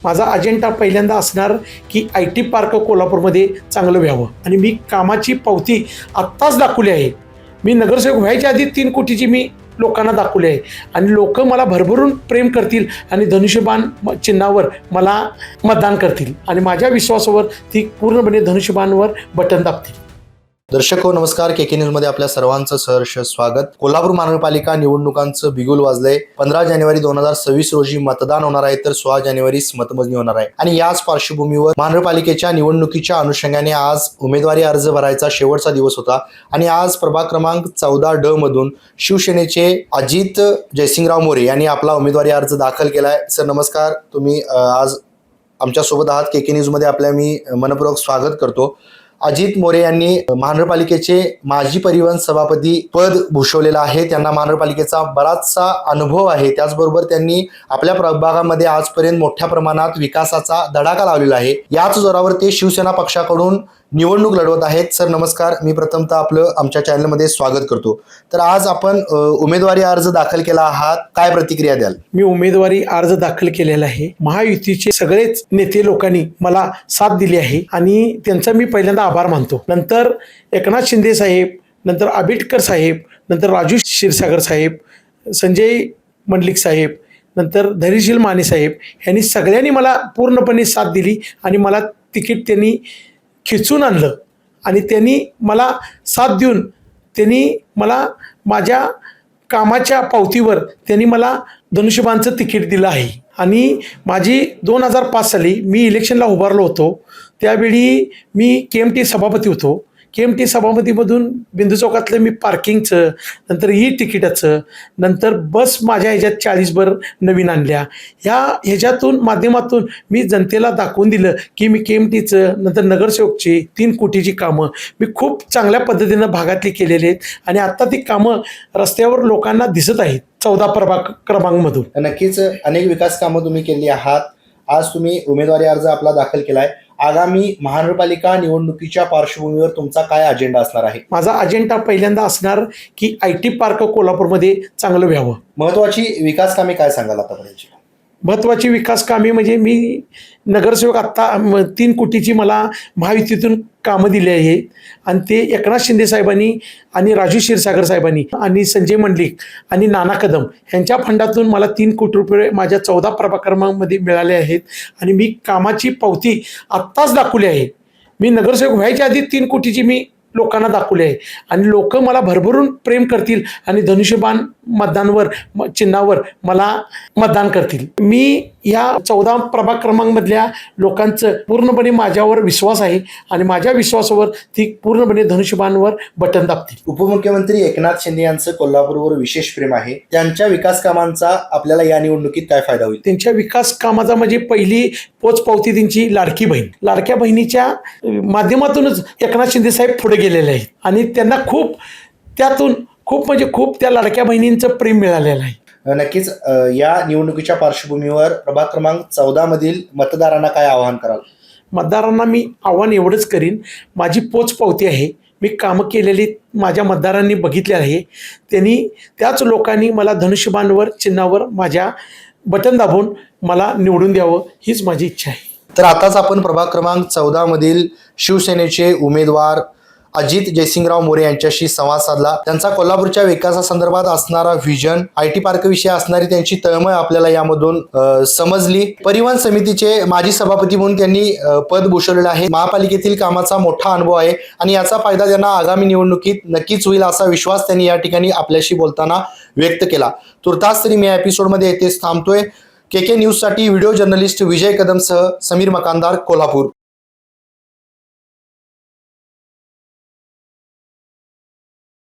माझा अजेंडा पहिल्यांदा असणार की IT पार्क कोल्हापूरमध्ये चांगलं व्हावं आणि मी कामाची पावती आत्ताच दाखवली आहे. मी नगरसेवक व्हायच्या आधी 3 कोटीची मी लोकांना दाखवली आहे आणि लोक मला भरभरून प्रेम करतील आणि धनुष्यबाण चिन्हावर मला मतदान करतील आणि माझ्या विश्वासावर ती पूर्णपणे धनुष्यबाणवर बटन दाबतील. दर्शको नमस्कार, केके न्यूज मध्ये आपल्या सर्वांचं सहर्ष स्वागत. कोल्हापूर महानगरपालिका निवडणुकांचं बिगुल वाजलंय. 15 जानेवारी 2026 रोजी मतदान होणार आहे, तर 16 जानेवारी मतमोजणी होणार आहे आणि याच पार्श्वभूमीवर महानगरपालिकेच्या निवडणुकीच्या अनुषंगाने आज उमेदवारी अर्ज भरायचा शेवटचा दिवस होता आणि आज प्रभाग क्रमांक 14 मधून शिवसेनेचे अजित जयसिंगराव मोरे यांनी आपला उमेदवारी अर्ज दाखल केलाय. सर नमस्कार, तुम्ही आज आमच्या सोबत आहात. केके न्यूज मध्ये आपल्या मी मनपूर्वक स्वागत करतो. अजित मोरे यांनी महानगरपालिकेचे माजी परिवहन सभापती पद भूषवलेलं आहे. त्यांना महानगरपालिकेचा बराचसा अनुभव आहे. त्याचबरोबर त्यांनी आपल्या प्रभागामध्ये आजपर्यंत मोठ्या प्रमाणात विकासाचा धडाका लावलेला आहे. याच जोरावर ते शिवसेना पक्षाकडून निवडणूक लढवत आहेत. सर नमस्कार, मी प्रथमतः आपलं आमच्या चॅनलमध्ये स्वागत करतो. तर आज आपण उमेदवारी अर्ज दाखल केला आहात, काय प्रतिक्रिया द्याल? मी उमेदवारी अर्ज दाखल केलेला आहे. महायुतीचे सगळेच नेते लोकांनी मला साथ दिली आहे आणि त्यांचा मी पहिल्यांदा आभार मानतो. नंतर एकनाथ शिंदे साहेब, नंतर आंबेडकर साहेब, नंतर राजू क्षीरसागर साहेब, संजय मंडलिक साहेब, नंतर धैर्यशील माने साहेब यांनी सगळ्यांनी मला पूर्णपणे साथ दिली आणि मला तिकीट त्यांनी खिचून आणलं आणि त्यांनी मला साथ देऊन त्यांनी मला माझ्या कामाच्या पावतीवर त्यांनी मला धनुष्यबाणचं तिकीट दिलं आहे. आणि माझी 2005 साली मी इलेक्शनला उभारलो होतो. त्यावेळी मी KMT सभापती होतो. KMT सभापतीमधून बिंदू चौकातलं मी पार्किंगचं, नंतर तिकिटाचं, नंतर बस माझ्या ह्याच्यात 40 भर नवीन आणल्या. ह्याच्यातून माध्यमातून मी जनतेला दाखवून दिलं की मी KMTचं, नंतर नगरसेवकची 3 कोटीची कामं मी खूप चांगल्या पद्धतीनं भागातली केलेली आहेत आणि आत्ता ती कामं रस्त्यावर लोकांना दिसत आहेत 14 प्रभाग क्रमांकमधून. नक्कीच अनेक विकास कामं तुम्ही केली आहात. आज तुम्ही उमेदवारी अर्ज आपला दाखल केलाय. आगामी महानगरपालिका निवडणुकीच्या पार्श्वभूमीवर तुमचा काय अजेंडा असणार आहे? माझा अजेंडा पहिल्यांदा असणार की IT पार्क कोल्हापूरमध्ये चांगलं व्हावं. महत्वाची विकास कामे काय सांगाल आतापर्यंत? महत्त्वाची विकास कामे म्हणजे मी नगरसेवक आत्ता 3 कोटीची मला महायुतीतून कामं दिली आहेत आणि ते एकनाथ शिंदे साहेबांनी आणि राजू क्षीरसागर साहेबांनी आणि संजय मंडलिक आणि नाना कदम यांच्या फंडातून मला 3 कोटी रुपये माझ्या 14 प्रभाग क्रमांकामध्ये मिळाले आहेत आणि मी कामाची पावती आत्ताच दाखवली आहे. मी नगरसेवक व्हायच्या आधी 3 कोटीची मी लोकांना दाखवले आहे आणि लोक मला भरभरून प्रेम करतील आणि धनुष्यबाण मतदानवर चिन्हावर मला मतदान करतील. मी या 14 प्रभाग क्रमांकमधल्या लोकांचं पूर्णपणे माझ्यावर विश्वास आहे आणि माझ्या विश्वासावर ती पूर्णपणे धनुष्यबाणवर बटन दाबतील. उपमुख्यमंत्री एकनाथ शिंदे यांचं कोल्हापूरवर विशेष प्रेम आहे. त्यांच्या विकास कामांचा आपल्याला या निवडणुकीत काय फायदा होईल? त्यांच्या विकास कामाचा म्हणजे पहिली पोचपावती त्यांची लाडकी बहीण. लाडक्या बहिणीच्या माध्यमातूनच एकनाथ शिंदे साहेब पुढे गेलेले आहेत आणि त्यांना खूप त्या लाडक्या बहिणींचं प्रेम मिळालेलं आहे. नक्कीच या निवडणुकीच्या पार्श्वभूमीवर प्रभाग क्रमांक 14 मधील मतदारांना काय आवाहन कराल? मतदारांना मी आव्हान एवढंच करीन, माझी पोचपावती आहे, मी कामं केलेली माझ्या मतदारांनी बघितले आहे. त्याच लोकांनी मला धनुष्यबाणवर चिन्हावर माझ्या बटन दाबून मला निवडून द्यावं हीच माझी इच्छा आहे. तर आताच आपण प्रभाग क्रमांक 14 मधील शिवसेनेचे उमेदवार अजित जयसिंगराव मोरे यांच्याशी संवाद साधला. त्यांचा कोल्हापूरच्या विकासासंदर्भात असणारा व्हिजन, IT पार्क विषयी असणारी त्यांची तळमळ आपल्याला यामधून समजली. परिवहन समितीचे माजी सभापती म्हणून त्यांनी पद भूषवलेलं आहे. महापालिकेतील कामाचा मोठा अनुभव आहे आणि याचा फायदा त्यांना आगामी निवडणुकीत नक्कीच होईल असा विश्वास त्यांनी या ठिकाणी आपल्याशी बोलताना व्यक्त केला. तुर्तास तरी मी या एपिसोडमध्ये येथेच थांबतोय. KK न्यूज साठी व्हिडिओ जर्नलिस्ट विजय कदमसह समीर मकानदार, कोल्हापूर.